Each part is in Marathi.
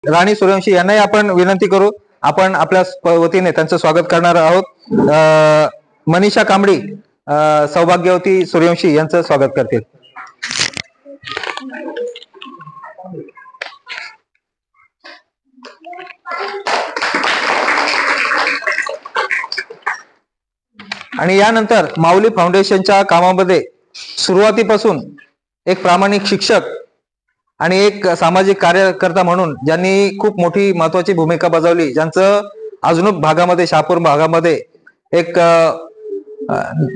राणी सूर्यवंशी यांनाही आपण विनंती करू, आपण आपल्या वतीने त्यांचं स्वागत करणार आहोत. मनीषा कांबडी सौभाग्यवती सूर्यवंशी यांचं स्वागत करतील. आणि यानंतर माऊली फाउंडेशनच्या कामामध्ये सुरुवातीपासून एक प्रामाणिक शिक्षक आणि एक सामाजिक कार्यकर्ता म्हणून ज्यांनी खूप मोठी महत्वाची भूमिका बजावली, ज्यांचं अजूनक भागामध्ये, शहापूर भागामध्ये एक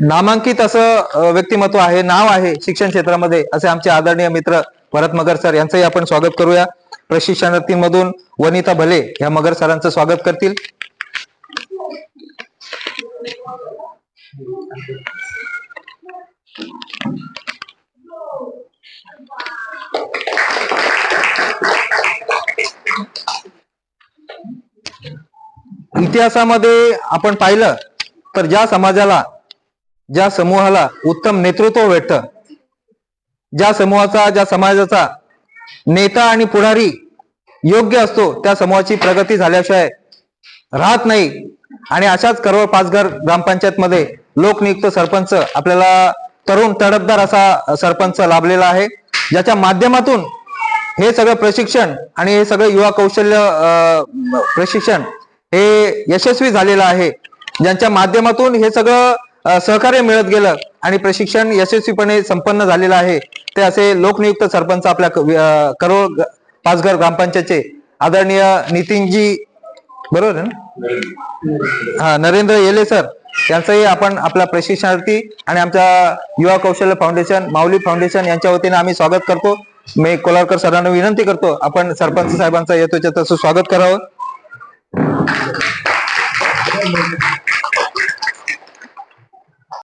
नामांकित असं व्यक्तिमत्व आहे, नाव आहे शिक्षण क्षेत्रामध्ये, असे आमचे आदरणीय मित्र भरत मगर सर यांचंही आपण स्वागत करूया. प्रशिक्षणार्थींमधून वनिता भले या मगर सरांचं स्वागत करतील. इतिहासामध्ये आपण पाहिलं तर ज्या समाजाला, ज्या समूहाला उत्तम नेतृत्व भेटतं, ज्या समूहाचा, ज्या समाजाचा नेता आणि पुढारी योग्य असतो, त्या समूहाची प्रगती झाल्याशिवाय राहत नाही. आणि अशाच करवळ पाचघर ग्रामपंचायत मध्ये लोकनियुक्त सरपंच, आपल्याला तरुण तडफदार असा सरपंच लाभलेला आहे, ज्याच्या माध्यमातून हे सगळं प्रशिक्षण आणि हे सगळं युवा कौशल्य प्रशिक्षण हे यशस्वी झालेलं आहे, ज्यांच्या माध्यमातून हे सगळं सहकार्य मिळत गेलं आणि प्रशिक्षण यशस्वीपणे संपन्न झालेलं आहे. ते असे लोकनियुक्त सरपंच आपल्या करवळ पाचघर ग्रामपंचायतचे आदरणीय नितीनजी, बरोबर आहे ना, नरेंद्र येले सर यांचंही आपण आपल्या प्रशिक्षणार्थी आणि आमच्या युवा कौशल्य फाउंडेशन, माऊली फाउंडेशन यांच्या वतीने आम्ही स्वागत करतो. मी कोलारकर सरांना विनंती करतो, आपण सरपंच साहेबांचं येतोच्या तसं स्वागत करावं.